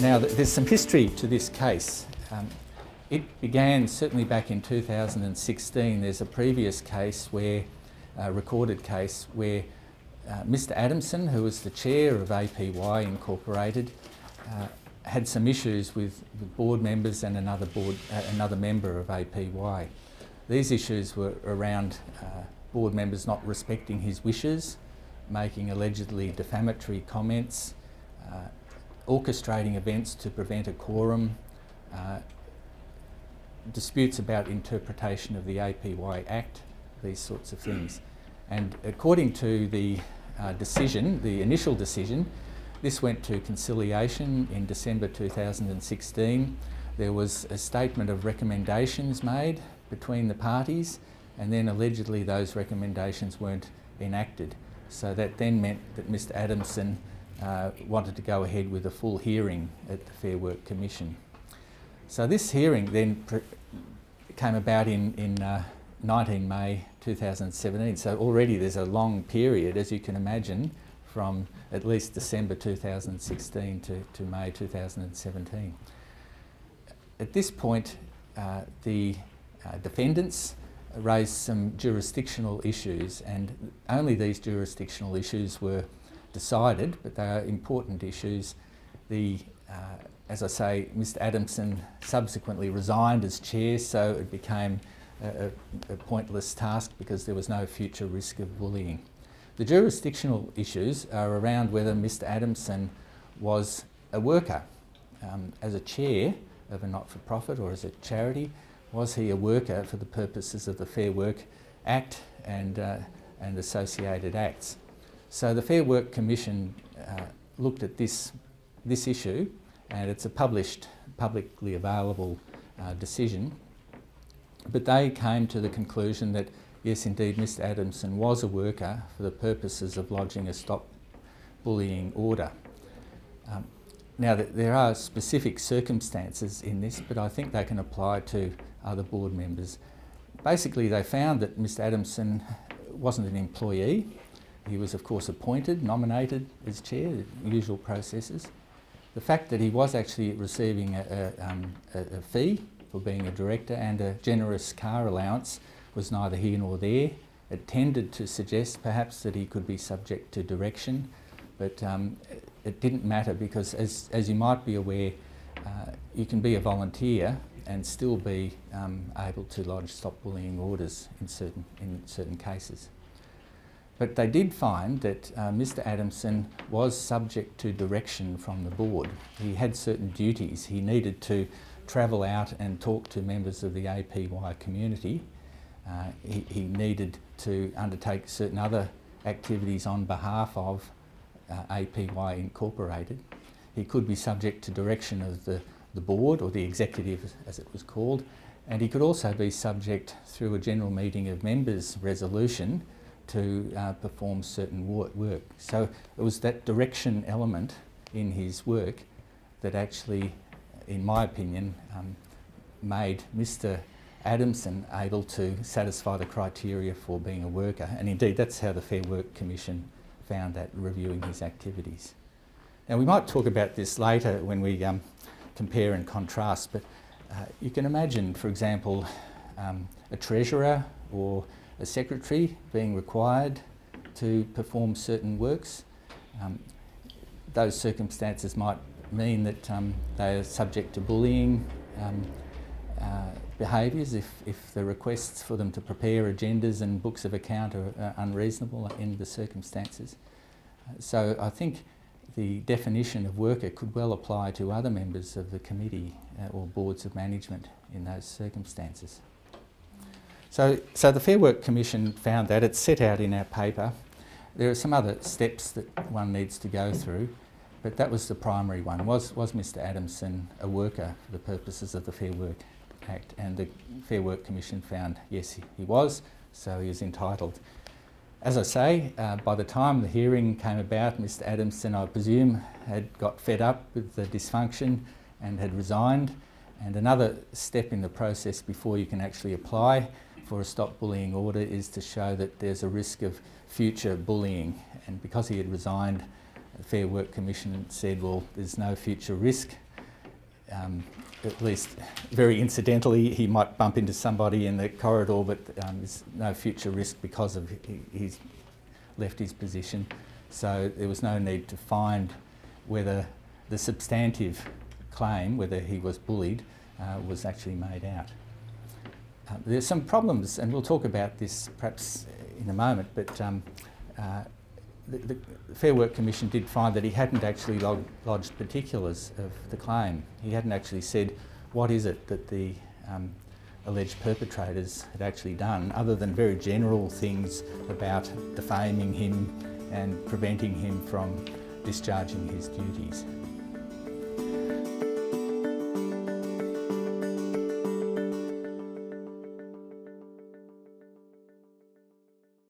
Now, there's some history to this case. It began certainly back in 2016. There's a previous case where, recorded case, where Mr. Adamson, who was the chair of APY Incorporated, had some issues with board members and another member of APY. These issues were around board members not respecting his wishes, making allegedly defamatory comments, orchestrating events to prevent a quorum, disputes about interpretation of the APY Act, these sorts of things. And according to the decision, the initial decision, this went to conciliation in December 2016. There was a statement of recommendations made between the parties, and then allegedly those recommendations weren't enacted. So that then meant that Mr. Adamson wanted to go ahead with a full hearing at the Fair Work Commission. So this hearing then came about in 19 May 2017. So already there's a long period, as you can imagine, from at least December 2016 to May 2017. At this point, the defendants raised some jurisdictional issues, and only these jurisdictional issues were decided, but they are important issues. As I say, Mr. Adamson subsequently resigned as chair, so it became a pointless task because there was no future risk of bullying. The jurisdictional issues are around whether Mr. Adamson was a worker. As a chair of a not-for-profit or as a charity, was he a worker for the purposes of the Fair Work Act and associated acts? So the Fair Work Commission looked at this issue, and it's a publicly available decision. But they came to the conclusion that yes, indeed, Mr. Adamson was a worker for the purposes of lodging a stop bullying order. Now, there are specific circumstances in this, but I think they can apply to other board members. Basically, they found that Mr. Adamson wasn't an employee. He was, of course, appointed, nominated as chair, the usual processes. The fact that he was actually receiving a fee for being a director and a generous car allowance was neither here nor there. It tended to suggest perhaps that he could be subject to direction, but it didn't matter because, as you might be aware, you can be a volunteer and still be able to lodge stop bullying orders in certain cases. But they did find that Mr. Adamson was subject to direction from the board. He had certain duties. He needed to travel out and talk to members of the APY community. He needed to undertake certain other activities on behalf of APY Incorporated. He could be subject to direction of the board, or the executive as it was called, and he could also be subject through a general meeting of members resolution to perform certain work. So it was that direction element in his work that actually, in my opinion, made Mr. Adamson able to satisfy the criteria for being a worker. And indeed, that's how the Fair Work Commission found that, reviewing his activities. Now, we might talk about this later when we compare and contrast, but you can imagine, for example, a treasurer or a secretary being required to perform certain works. Those circumstances might mean that they are subject to bullying behaviours if the requests for them to prepare agendas and books of account are unreasonable in the circumstances. So I think the definition of worker could well apply to other members of the committee or boards of management in those circumstances. So the Fair Work Commission found that. It's set out in our paper. There are some other steps that one needs to go through, but that was the primary one. Was Mr. Adamson a worker for the purposes of the Fair Work Act? And the Fair Work Commission found yes, he was, so he was entitled. As I say, by the time the hearing came about, Mr. Adamson, I presume, had got fed up with the dysfunction and had resigned. And another step in the process before you can actually apply for a stop bullying order is to show that there's a risk of future bullying. And because he had resigned, the Fair Work Commission said, well, there's no future risk, at least very incidentally, he might bump into somebody in the corridor, but there's no future risk because of he's left his position. So there was no need to find whether the substantive claim, whether he was bullied, was actually made out. There's some problems, and we'll talk about this perhaps in a moment, but the Fair Work Commission did find that he hadn't actually lodged particulars of the claim. He hadn't actually said what is it that the alleged perpetrators had actually done, other than very general things about defaming him and preventing him from discharging his duties.